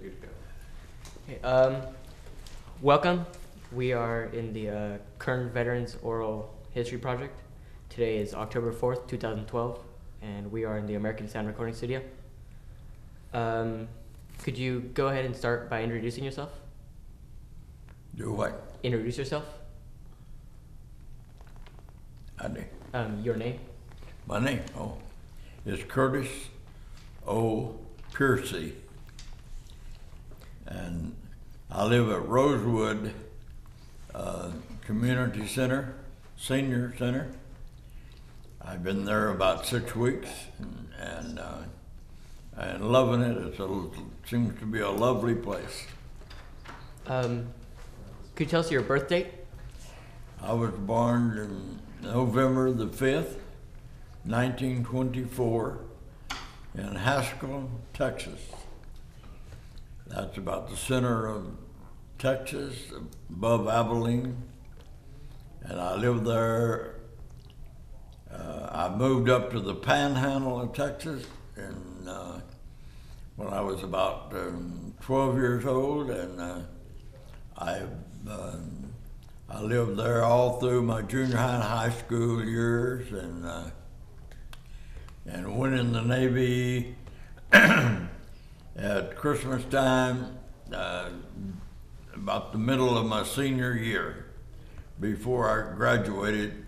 you're good to go. Okay, welcome. We are in the Current Veterans Oral History Project. Today is October 4th, 2012, and we are in the American Sound Recording Studio. Could you go ahead and start by introducing yourself? Do what? Introduce yourself. Your name? My name, is Curtis O. Pearsey. And I live at Rosewood Community Center, Senior Center. I've been there about 6 weeks and loving it. It seems to be a lovely place. Could you tell us your birth date? I was born in November the 5th, 1924, in Haskell, Texas. That's about the center of Texas, above Abilene. And I lived there. I moved up to the Panhandle of Texas when I was about 12 years old, and I lived there all through my junior high and high school years, and went in the Navy at Christmas time, about the middle of my senior year. Before I graduated,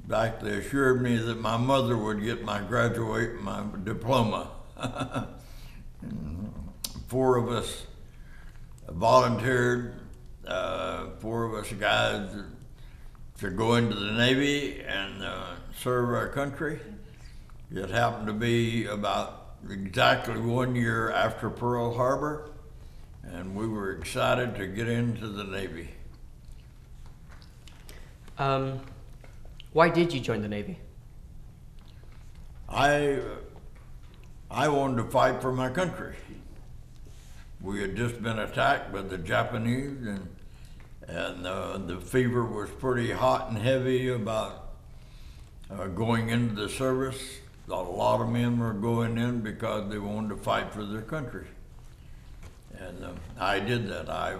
they assured me that my mother would get my diploma. 4 of us volunteered, 4 of us guys to go into the Navy and serve our country. It happened to be about exactly 1 year after Pearl Harbor, and we were excited to get into the Navy. Why did you join the Navy? I wanted to fight for my country. We had just been attacked by the Japanese, and the fever was pretty hot and heavy about going into the service. A lot of men were going in because they wanted to fight for their country. And I did that. I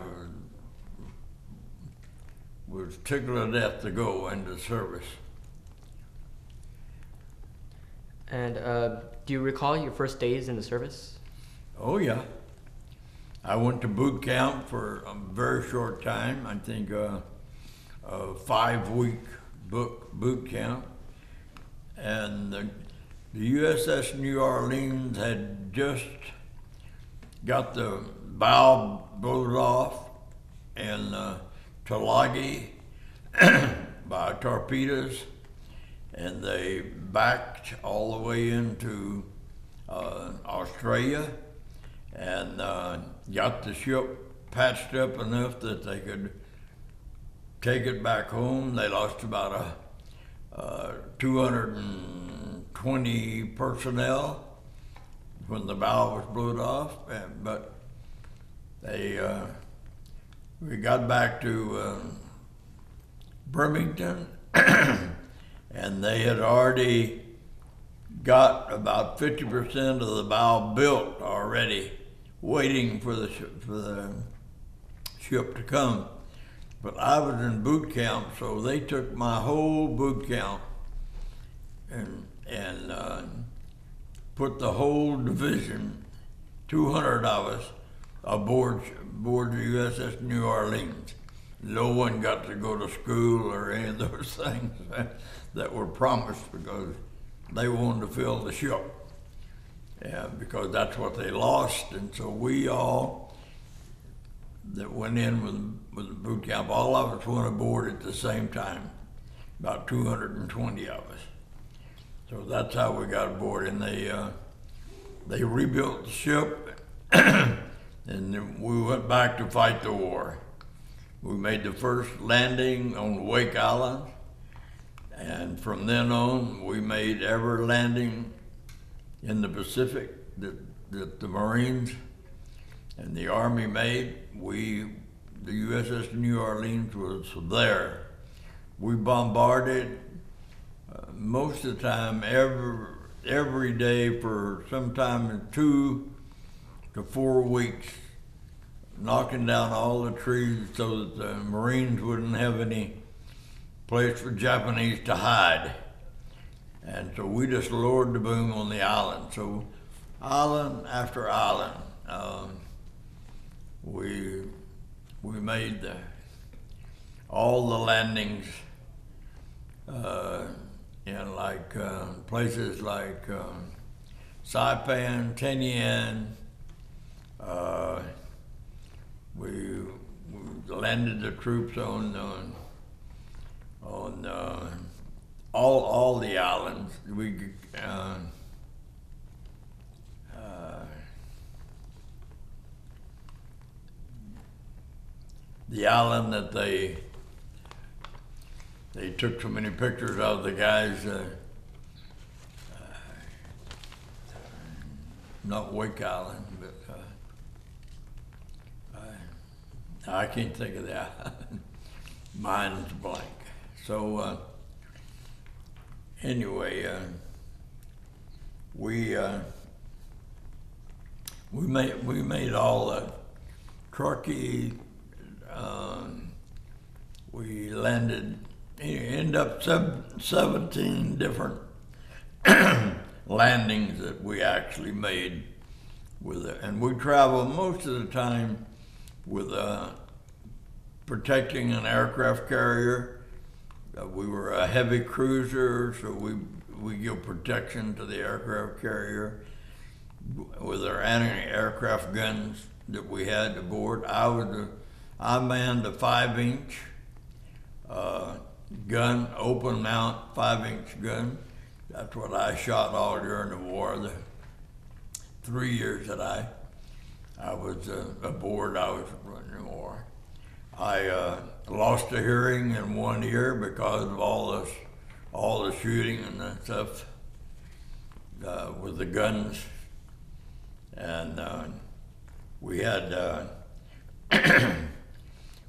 was tickled to death to go into service. And do you recall your first days in the service? Oh yeah. I went to boot camp for a very short time. I think a 5-week boot camp. And the USS New Orleans had just got the bow blown off in Tulagi by torpedoes, and they backed all the way into Australia and got the ship patched up enough that they could take it back home. They lost about 220 personnel when the bow was blown off, but we got back to Birmingham, and they had already got about 50% of the bow built already, waiting for the ship to come. But I was in boot camp, so they took my whole boot camp and put the whole division, 200 of us, aboard the USS New Orleans. No one got to go to school or any of those things that were promised because they wanted to fill the ship. Yeah, because that's what they lost. And so we all that went in with the boot camp, all of us went aboard at the same time, about 220 of us. So that's how we got aboard, and they rebuilt the ship, and then we went back to fight the war. We made the first landing on Wake Island, and from then on, we made every landing in the Pacific that the Marines and the Army made. The USS New Orleans was there. We bombarded most of the time, every day for sometime in 2 to 4 weeks knocking down all the trees so that the Marines wouldn't have any place for Japanese to hide. And so we just lowered the boom on the island. So island after island, we made all the landings in like places like Saipan, Tinian. We landed the troops on all the islands. The island that they took so many pictures of, the guys, not Wake Island, but I can't think of that. Mine's blank. So anyway, we made all the Truckee. We landed, ended up 17 different landings that we actually made with it. And we traveled most of the time with protecting an aircraft carrier. We were a heavy cruiser, so we give protection to the aircraft carrier with our anti-aircraft guns that we had aboard. I manned a 5-inch gun, open mount 5-inch gun. That's what I shot all during the war. The 3 years that I was aboard, I was running the war. I lost a hearing in 1 ear because of all the shooting and that stuff with the guns. And we had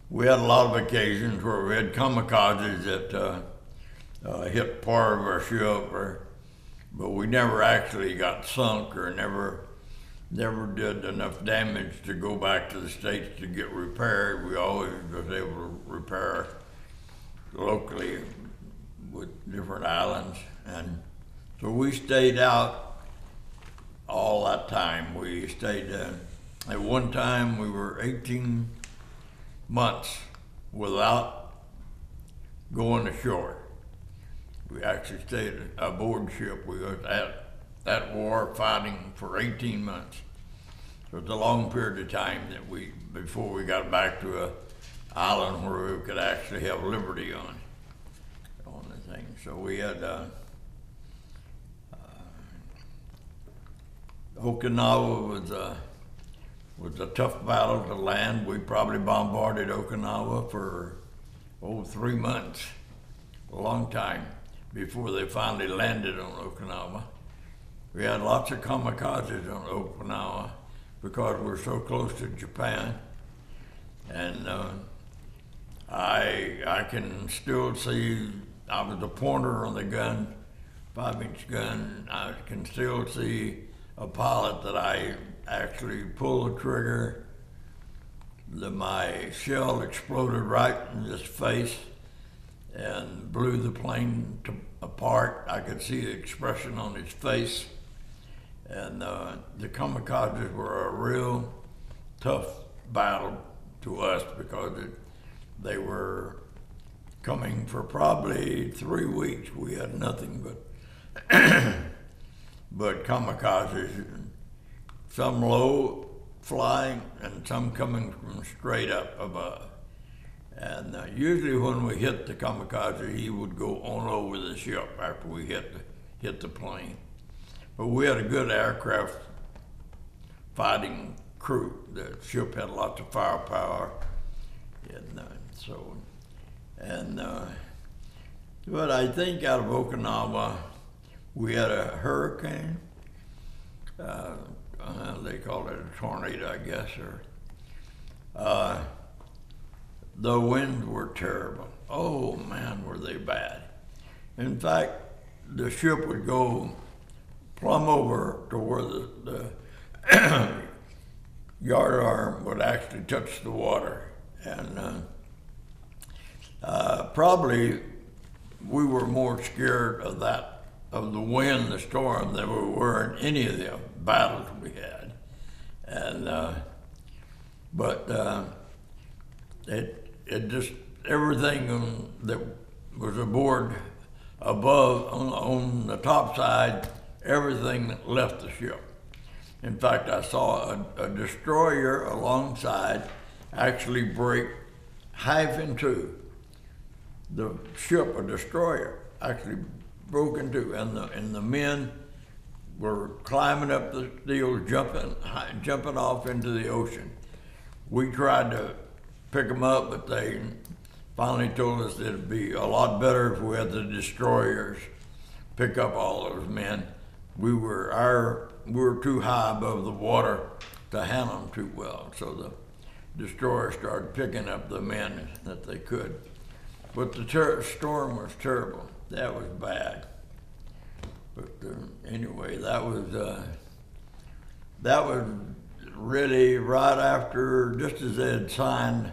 we had a lot of occasions where we had kamikazes that hit part of our ship, but we never actually got sunk or never did enough damage to go back to the States to get repaired. We always was able to repair locally with different islands. And so we stayed out all that time. We stayed, at one time we were 18 months without going ashore. We actually stayed aboard ship. We was at that war fighting for 18 months. So it's a long period of time that before we got back to an island where we could actually have liberty on the thing. So we had Okinawa was a tough battle to land. We probably bombarded Okinawa for 3 months, a long time, before they finally landed on Okinawa. We had lots of kamikazes on Okinawa because we're so close to Japan. And I can still see, I was a pointer on the gun, 5-inch gun. I can still see a pilot that I actually pulled the trigger. My shell exploded right in his face and blew the plane apart. I could see the expression on his face. And the kamikazes were a real tough battle to us because they were coming for probably 3 weeks. We had nothing but kamikazes, some low flying and some coming from straight up above. And usually when we hit the kamikaze, he would go on over the ship after we hit the plane. But we had a good aircraft fighting crew. The ship had lots of firepower, but I think out of Okinawa, we had a hurricane. They called it a tornado, I guess, the winds were terrible. Oh man, were they bad. In fact, the ship would go plumb over to where yardarm would actually touch the water. And probably we were more scared of that, of the wind, the storm, than we were in any of the battles we had. And but it just, everything that was aboard above on the top side, everything left the ship. In fact, I saw a destroyer alongside actually break half in two. The ship, a destroyer, actually broke in two, and the men were climbing up the steel, jumping off into the ocean. We tried to pick them up, but they finally told us that it'd be a lot better if we had the destroyers pick up all those men. We were too high above the water to handle them too well, so the destroyers started picking up the men that they could. But the storm was terrible. That was bad. But anyway, that was really right after, just as they had signed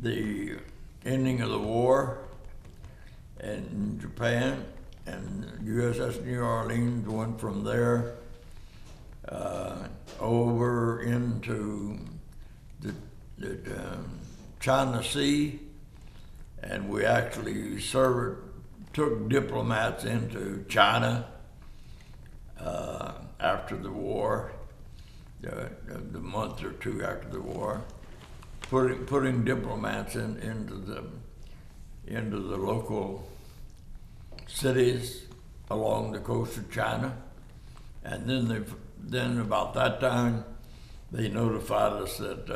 the ending of the war in Japan, and USS New Orleans went from there over into the China Sea, and we actually took diplomats into China after the war, the month or two after the war, putting diplomats into the local cities along the coast of China. And then about that time, they notified us that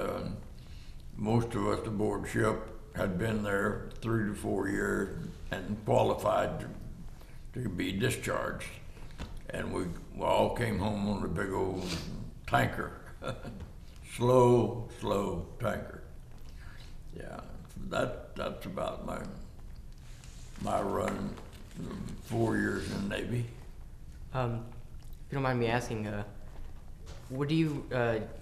most of us aboard ship had been there 3 to 4 years and qualified to be discharged. And we all came home on a big old tanker, slow tanker. Yeah, that's about my run, 4 years in the Navy. If you don't mind me asking, what do you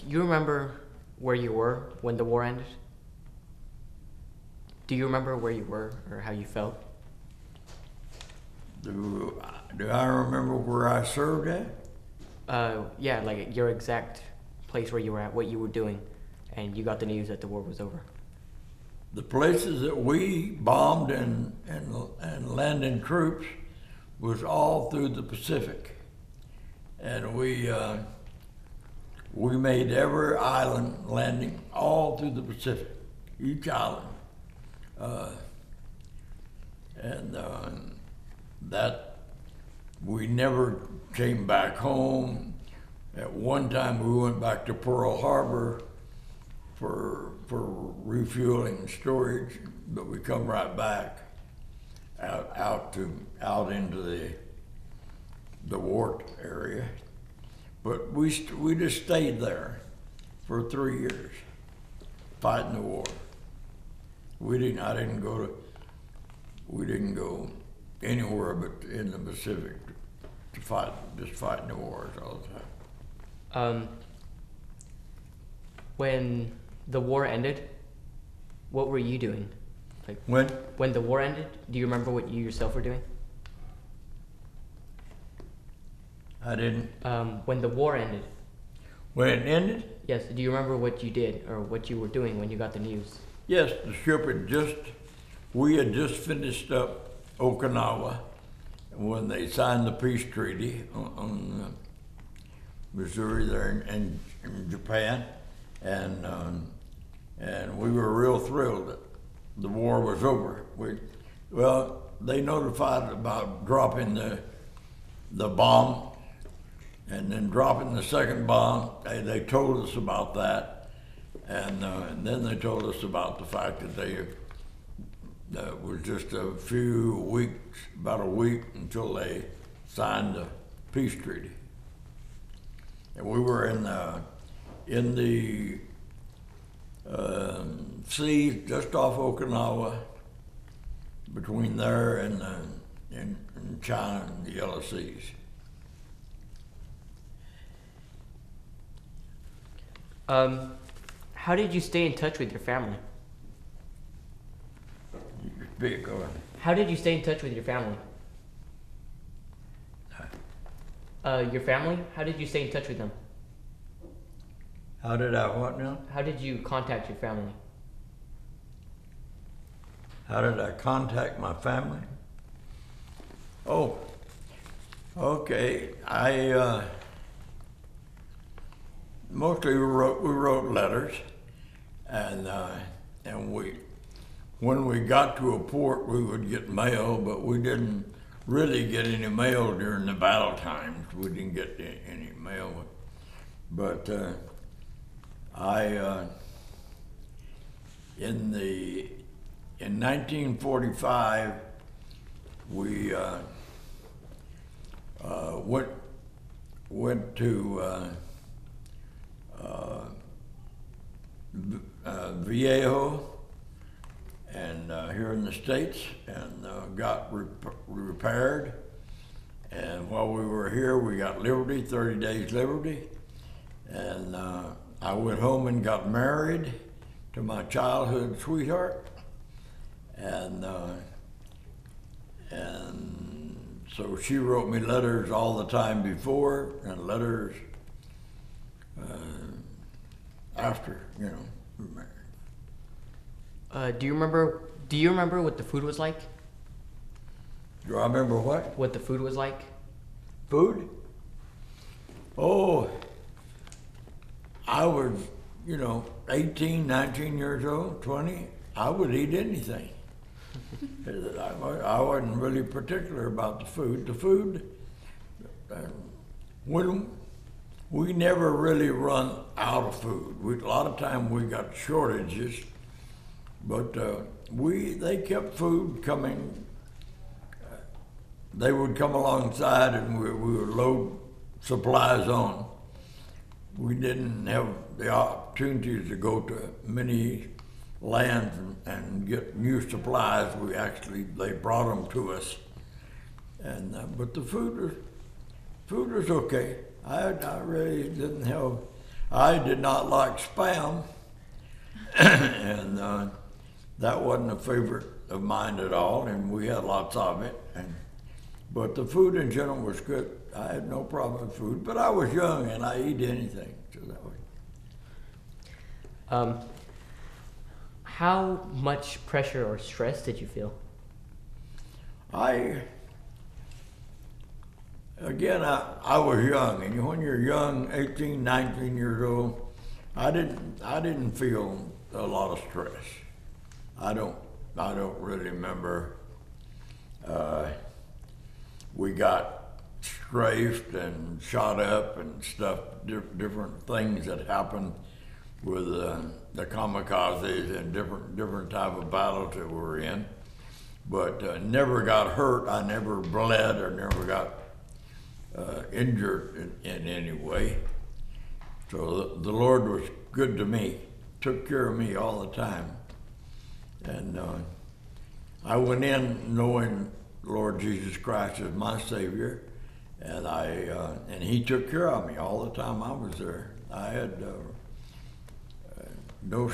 remember where you were when the war ended? Do you remember where you were or how you felt? Do I remember where I served at? Yeah, like your exact place where you were at, what you were doing, and you got the news that the war was over. The places that we bombed and landed troops was all through the Pacific. And we made every island landing all through the Pacific, each island. That we never came back home. At one time we went back to Pearl Harbor for refueling and storage, but we come right back out into the war area. But we just stayed there for 3 years, fighting the war. We didn't go anywhere but in the Pacific to fight, just fighting the wars all the time. When the war ended, what were you doing? Like when the war ended, do you remember what you yourself were doing? I didn't. When the war ended. When it ended? Yes. Do you remember what you did or what you were doing when you got the news? Yes, the ship we had just finished up Okinawa when they signed the peace treaty on Missouri there in Japan, and we were real thrilled that the war was over. They notified about dropping the bomb, and then dropping the second bomb. They told us about that. And then they told us about the fact that that was just a few weeks, about a week until they signed the peace treaty. And we were in the sea just off Okinawa, between there and in China and the Yellow Seas. How did you stay in touch with your family? Big, go How did you stay in touch with your family? Your family? How did you stay in touch with them? How did I what now? How did you contact your family? How did I contact my family? Oh, okay. Mostly we wrote letters, and when we got to a port, we would get mail, but we didn't really get any mail during the battle times. We didn't get any mail, but in 1945 we went to Viejo and here in the States, and got repaired. And while we were here, we got Liberty, 30 days Liberty. And I went home and got married to my childhood sweetheart. And so she wrote me letters all the time before, and letters after, we were married. Do you remember what the food was like? Do I remember what? What the food was like? Food? Oh, I was, 18, 19 years old, 20. I would eat anything. I wasn't really particular about the food. The food, when we never really run out of food. A lot of time we got shortages, but they kept food coming. They would come alongside and we would load supplies on. We didn't have the opportunities to go to many lands and get new supplies. They brought them to us. And but the food was okay. I really didn't have. I did not like Spam, and that wasn't a favorite of mine at all. And we had lots of it. But the food in general was good. I had no problem with food. But I was young and I eat anything. So that way. How much pressure or stress did you feel? I was young, and when you're young, 18, 19 years old, I didn't feel a lot of stress. I don't really remember. We got strafed and shot up and stuff, different things that happened with the kamikazes and different type of battles that we were in, but never got hurt. I never bled or never got injured in any way. So the Lord was good to me, took care of me all the time. And I went in knowing Lord Jesus Christ is my Savior, and and He took care of me all the time I was there. I had no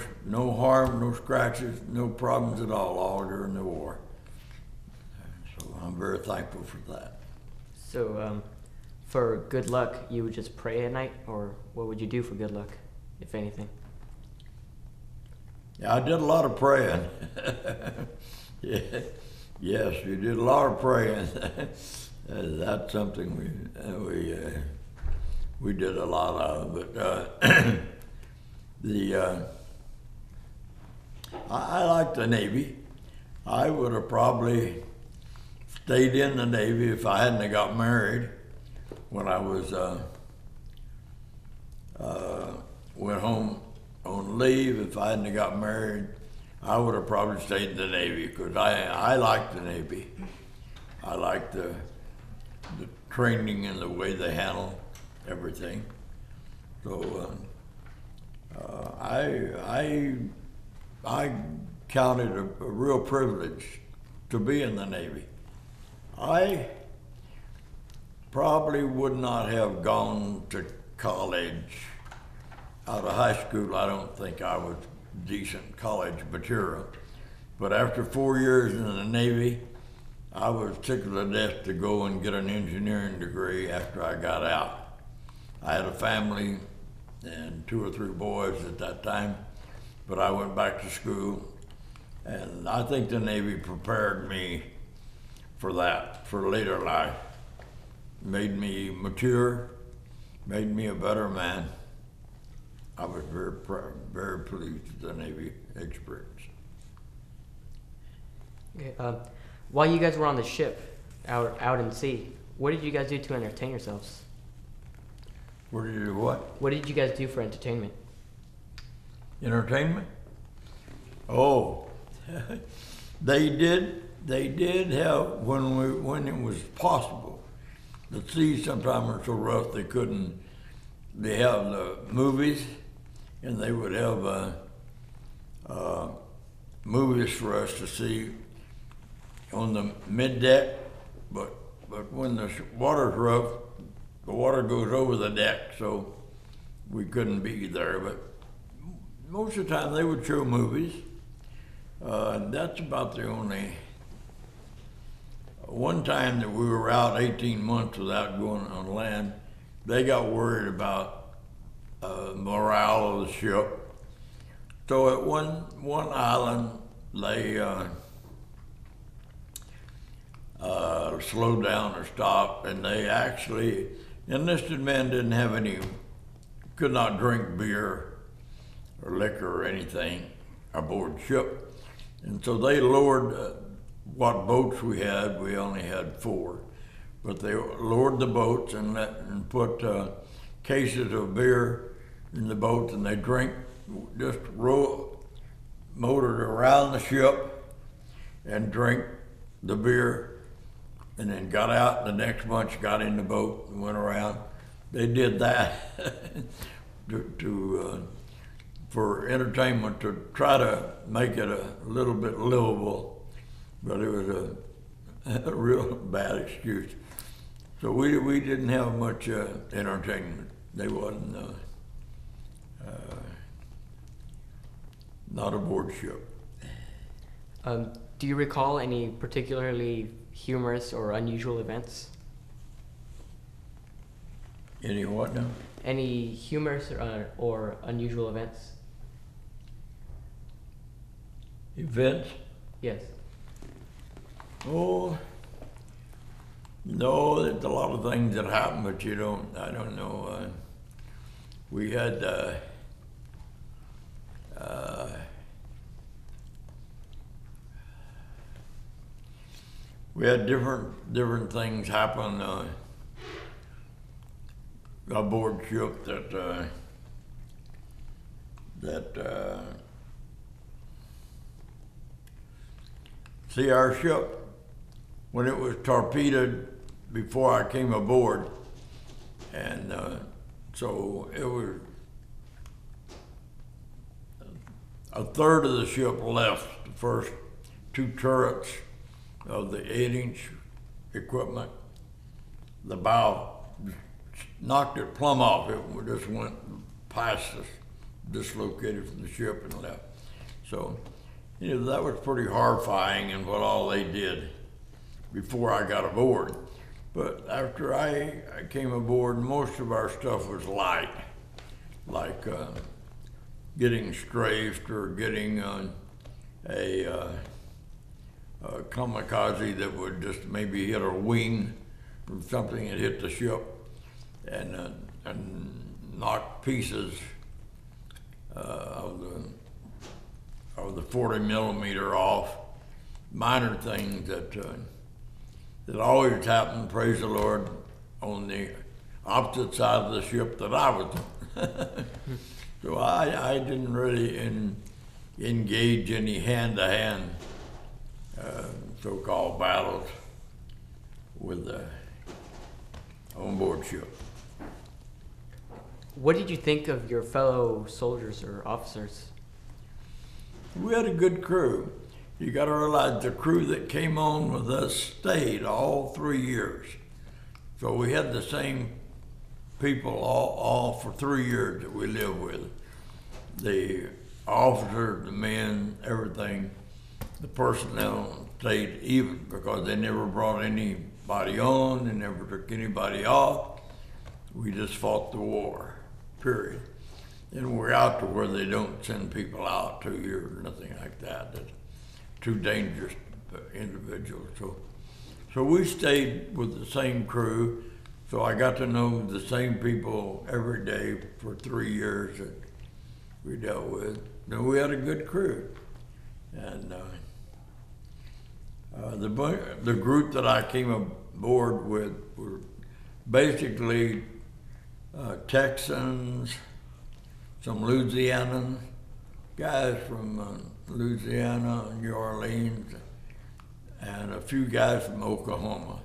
harm, no scratches, no problems at all during the war. So I'm very thankful for that. So, for good luck, you would just pray at night, or what would you do for good luck, if anything? Yeah, I did a lot of praying. Yeah. Yes, we did a lot of praying. That's something we did a lot of. But I like the Navy. I would have probably stayed in the Navy if I hadn't have got married when I was went home on leave. If I hadn't have got married, I would have probably stayed in the Navy, because I like the Navy. I like the training and the way they handle everything. So I counted a real privilege to be in the Navy. I probably would not have gone to college out of high school, I don't think I was decent college material. But after 4 years in the Navy, I was tickled to death to go and get an engineering degree after I got out. I had a family and 2 or 3 boys at that time, but I went back to school, and I think the Navy prepared me for that, for later life. Made me mature, made me a better man. I was very pleased with the Navy experience. Okay, while you guys were on the ship, out in sea, what did you guys do to entertain yourselves? What did you do what? What did you guys do for entertainment? Entertainment? Oh, they did have, when it was possible. The seas sometimes were so rough they have the movies, and they would have movies for us to see on the mid-deck, but when the water's rough, the water goes over the deck, so we couldn't be there. But most of the time they would show movies. And that's about the only. One time that we were out 18 months without going on land, they got worried about morale of the ship. So at one island, they slowed down or stopped, and they actually, enlisted men could not drink beer or liquor or anything aboard ship. And so they lowered what boats we had. We only had 4, but they lowered the boats and put cases of beer in the boats, and they just motored around the ship and drank the beer, and then got out. The next bunch got in the boat and went around. They did that for entertainment, to try to make it a little bit livable, but it was a real bad excuse. So we didn't have much entertainment. They wasn't not aboard ship. Do you recall any particularly humorous or unusual events? Any what now? Any humorous or unusual events? Events? Yes. Oh, no, there's a lot of things that happen, but I don't know. We had, different things happen aboard ship see, our ship, when it was torpedoed before I came aboard, and so it was a third of the ship left, the first 2 turrets of the 8-inch equipment. The bow knocked it plumb off. It just went past us, dislocated from the ship and left. So, that was pretty horrifying, and what all they did before I got aboard. But after I came aboard, most of our stuff was light, like getting strafed or getting a kamikaze that would just maybe hit a wing from something that hit the ship and knock pieces of the 40 millimeter off. Minor things that always happened, praise the Lord, on the opposite side of the ship that I was on. So I didn't really engage any hand-to-hand so-called battles with the onboard ship. What did you think of your fellow soldiers or officers? We had a good crew. You got to realize the crew that came on with us stayed all 3 years. So we had the same people all for 3 years that we lived with. The officers, the men, everything, the personnel stayed even because they never brought anybody on, they never took anybody off. We just fought the war, period. And we're out to where they don't send people out 2 years or nothing like that. That's too dangerous individuals. So we stayed with the same crew. So I got to know the same people every day for 3 years that we dealt with. And we had a good crew. And the group that I came aboard with were basically Texans, some Louisiana guys from Louisiana, New Orleans, and a few guys from Oklahoma.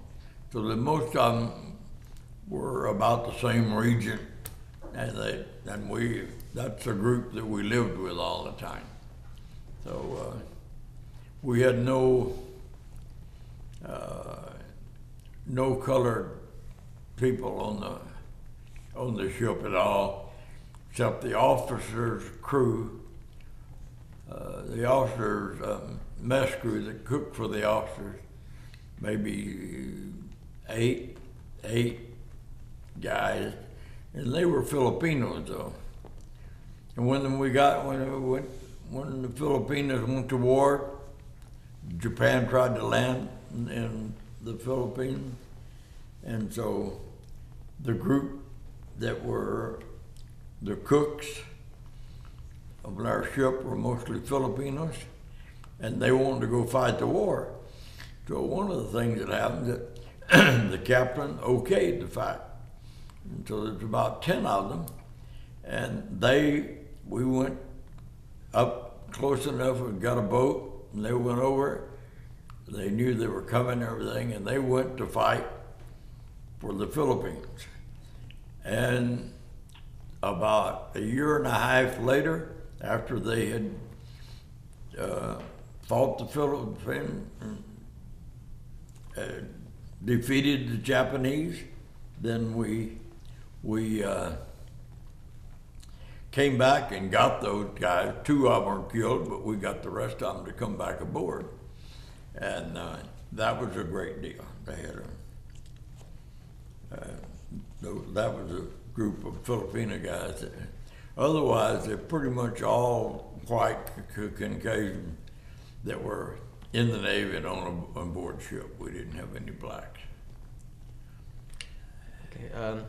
So the most of them were about the same region, and that's a group that we lived with all the time. So we had no colored people on the ship at all, except the officers' crew, the officers' mess crew that cooked for the officers, maybe eight guys, and they were Filipinos though. And when the Filipinos went to war, Japan tried to land in the Philippines, and so the group that were the cooks of our ship were mostly Filipinos, and they wanted to go fight the war. So one of the things that happened that the captain okayed the fight. And so there's about 10 of them, and we went up close enough and got a boat, and they went over. They knew they were coming and everything, and they went to fight for the Philippines. And about a year and a half later, after they had fought the Philippines, defeated the Japanese, then we came back and got those guys. 2 of them were killed, but we got the rest of them to come back aboard. And that was a great deal. They had that was a group of Filipino guys. Otherwise, they're pretty much all white Caucasian that were in the Navy and on board ship. We didn't have any blacks. Okay.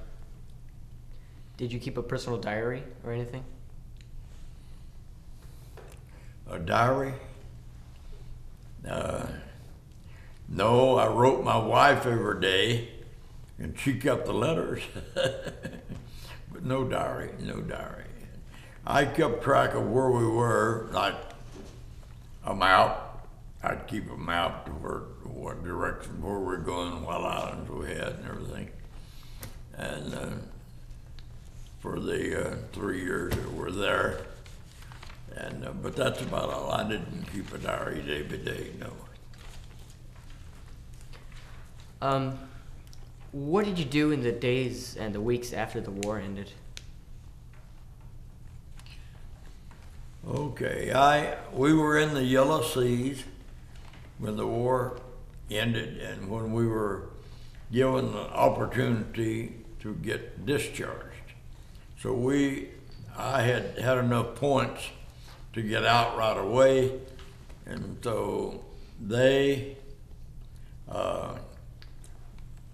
Did you keep a personal diary or anything? A diary? No, I wrote my wife every day, and she kept the letters. But no diary, no diary. I kept track of where we were, like a map. I'd keep a map to what direction, where we're going, what islands we had and everything. And for the 3 years that we're there. And but that's about all. I didn't keep a diary day by day, no. What did you do in the days and the weeks after the war ended? Okay, we were in the Yellow Seas when the war ended, and when we were given the opportunity to get discharged. So I had enough points to get out right away, and so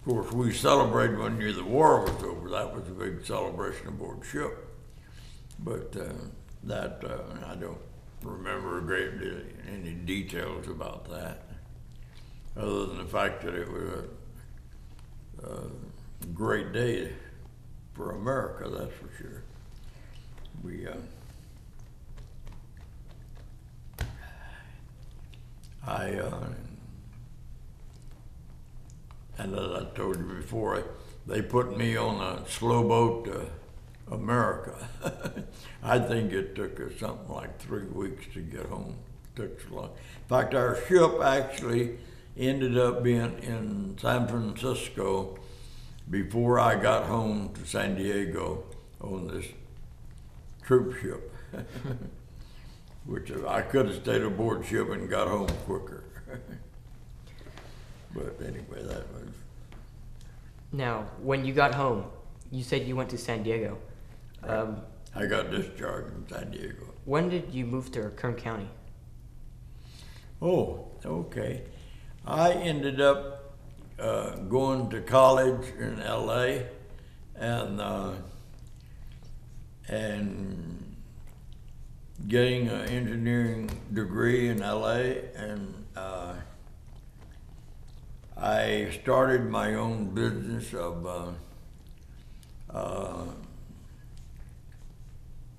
of course, we celebrated when the war was over. That was a big celebration aboard ship. But I don't remember any details about that, other than the fact that it was a great day for America, that's for sure. And as I told you before, they put me on a slow boat to America. I think it took us something like 3 weeks to get home. It took so long. In fact, our ship actually ended up being in San Francisco before I got home to San Diego on this troop ship, which I could have stayed aboard ship and got home quicker. But anyway, that was. Now, when you got home, you said you went to San Diego. Right. I got discharged from San Diego. When did you move to Kern County? Oh, okay. I ended up going to college in LA and getting an engineering degree in LA, and I started my own business of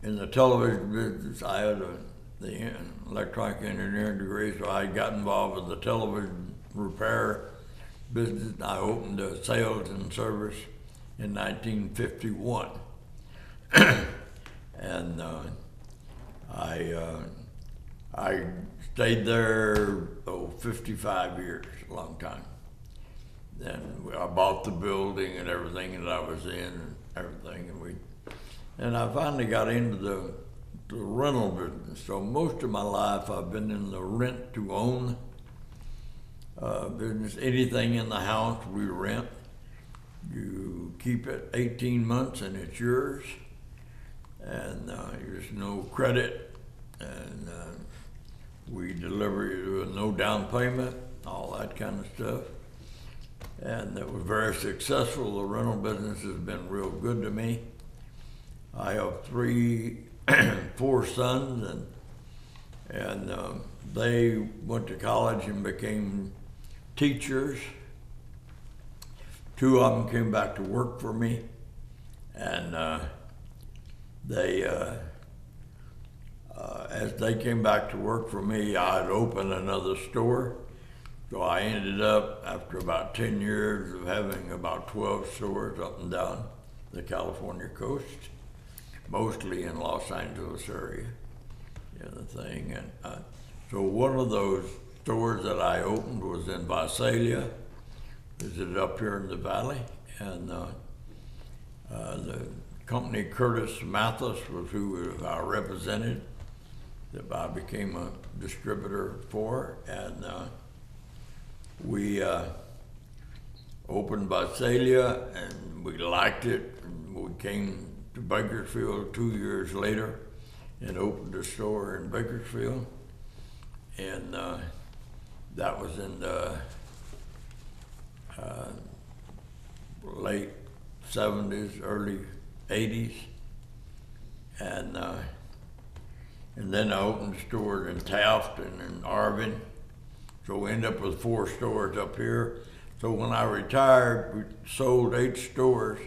in the television business. I had the electronic engineering degree, so I got involved with the television repair business. I opened a sales and service in 1951, and I stayed there 55 years, a long time. Then I bought the building and everything that I was in and everything, and I finally got into the rental business. So most of my life I've been in the rent to own business. Anything in the house we rent. You keep it 18 months and it's yours, and there's no credit, and we deliver you with no down payment, all that kind of stuff. And it was very successful. The rental business has been real good to me. I have four sons, and they went to college and became teachers. Two of them came back to work for me, and as they came back to work for me, I'd opened another store. So I ended up, after about 10 years of having about 12 stores up and down the California coast, mostly in Los Angeles area, thing. And so one of those stores that I opened was in Visalia, visited up here in the valley, and the company Curtis Mathis was who I represented, that I became a distributor for, and we opened Visalia, and we liked it, and we came to Bakersfield 2 years later and opened a store in Bakersfield, and that was in the late 70s, early 80s, and then I opened stores in Taft and in Arvin. So we ended up with 4 stores up here. So when I retired, we sold 8 stores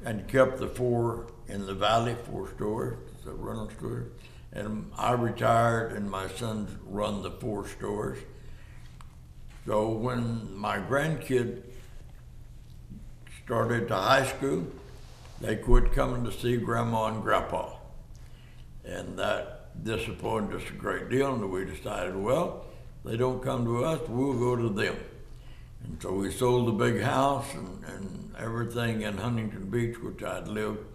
and kept the 4 in the valley, 4 stores, the rental stores. And I retired, and my sons run the 4 stores. So when my grandkids started to high school, they quit coming to see Grandma and Grandpa. And that disappointed us a great deal, and we decided, well, they don't come to us, we'll go to them. And so we sold the big house and everything in Huntington Beach, which I'd lived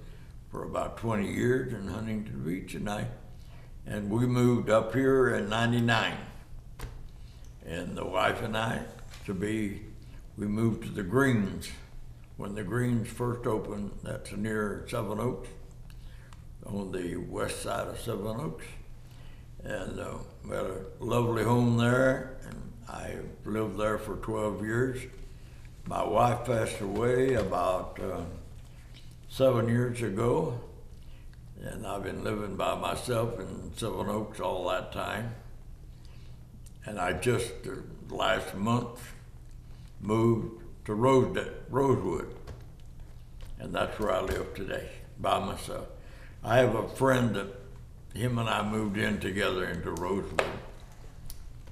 for about 20 years in Huntington Beach, and we moved up here in '99. And the wife and I, we moved to the Greens. When the Greens first opened, that's near Seven Oaks, on the west side of Seven Oaks. And we had a lovely home there, and I lived there for 12 years. My wife passed away about 7 years ago, and I've been living by myself in Seven Oaks all that time. And I just last month moved to Rosewood, and that's where I live today, by myself. I have a friend that him and I moved in together into Rosewood,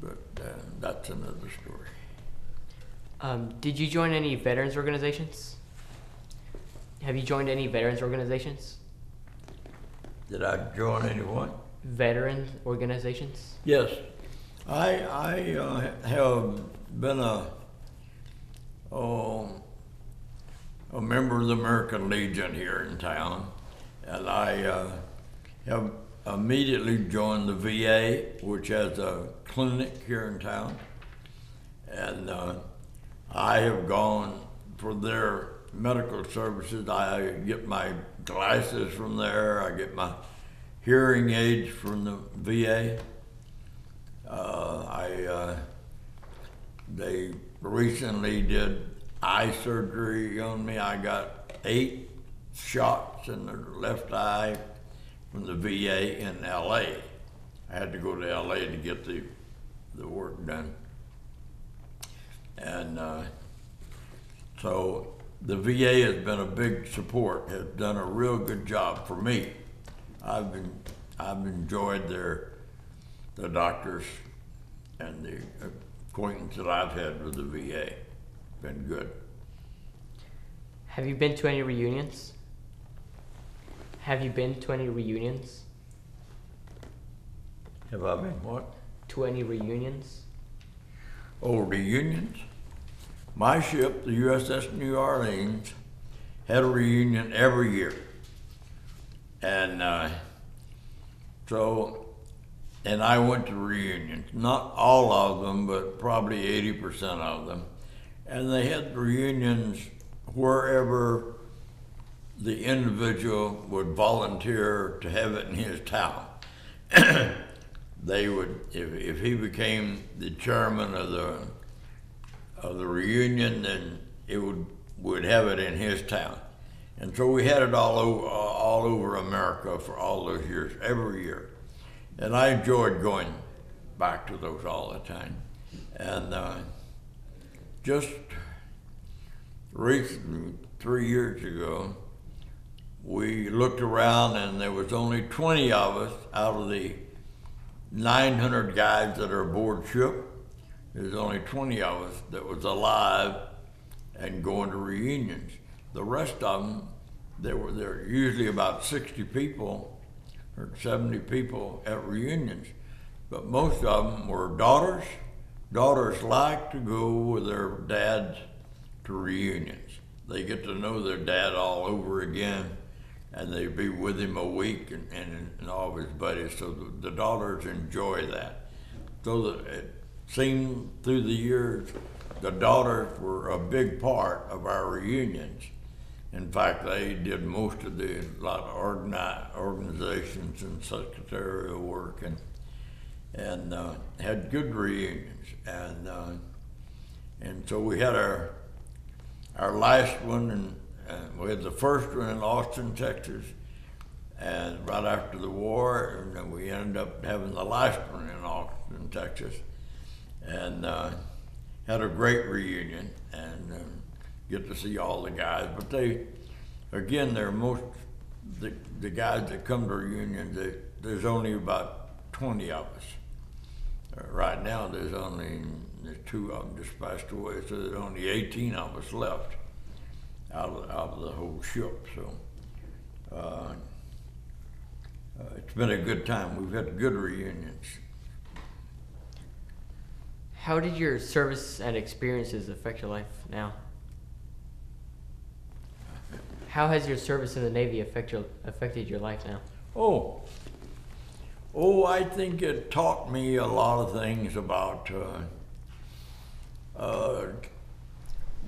but that's another story. Did you join any veterans organizations? Have you joined any veterans organizations? Did I join any what? Veteran organizations? Yes. I have been a a member of the American Legion here in town, and I have immediately joined the VA, which has a clinic here in town, and I have gone for their medical services. I get my glasses from there. I get my hearing aids from the VA. They recently did eye surgery on me. I got 8 shots in the left eye from the VA in LA. I had to go to LA to get the work done. And so the VA has been a big support, has done a real good job for me. I've enjoyed the doctors and the acquaintance that I've had with the VA. Been good. Have you been to any reunions? Have you been to any reunions? Have I been what? To any reunions? Oh, reunions? My ship, the USS New Orleans, had a reunion every year. And and I went to reunions, not all of them, but probably 80% of them. And they had reunions wherever the individual would volunteer to have it in his town. They would, if he became the chairman of the reunion, then it would have it in his town. And so we had it all over America for all those years, every year. And I enjoyed going back to those all the time. And just recently, 3 years ago, we looked around and there was only 20 of us out of the 900 guys that are aboard ship. There's only 20 of us that was alive and going to reunions. The rest of them, there were usually about 60 people or 70 people at reunions, but most of them were daughters. Daughters like to go with their dads to reunions. They get to know their dad all over again, and they be with him a week and all of his buddies. So the daughters enjoy that. So that it seemed through the years, the daughters were a big part of our reunions. In fact, they did most of the lot of organizations and secretarial work, and had good reunions. And so we had our last one, and we had the first one in Austin, Texas, and right after the war, and then we ended up having the last one in Austin, Texas, and had a great reunion, and get to see all the guys. But they're most, the guys that come to reunions, there's only about 20 of us. Right now, there's 2 of them just passed away, so there's only 18 of us left out of the whole ship. So it's been a good time. We've had good reunions. How did your service and experiences affect your life now? How has your service in the Navy affected your life now? I think it taught me a lot of things about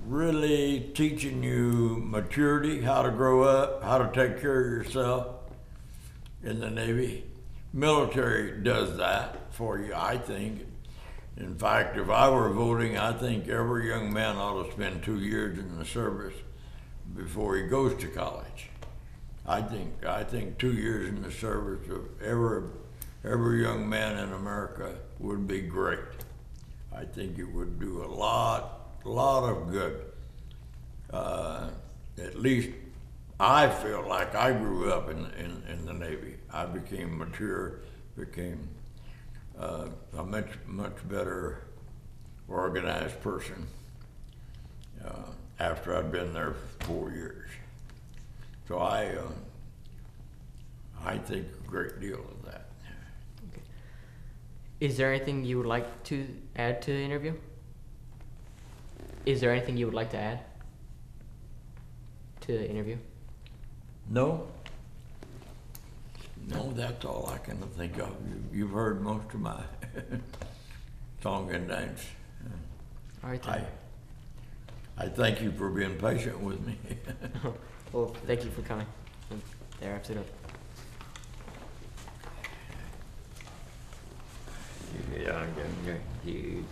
really teaching you maturity, how to grow up, how to take care of yourself in the Navy. Military does that for you, I think. In fact, if I were voting, I think every young man ought to spend 2 years in the service before he goes to college. I think 2 years in the service of every young man in America would be great. I think it would do a lot of good. At least I feel like I grew up in the Navy. I became mature, became a much better organized person after I'd been there for 4 years. So I think a great deal of that. Okay. Is there anything you would like to add to the interview? Is there anything you would like to add? to the interview? No. No, that's all I can think of. You've heard most of my song and dance. All right, then. I thank you for being patient with me. Well, thank you for coming. There, absolutely. Yeah, I'm getting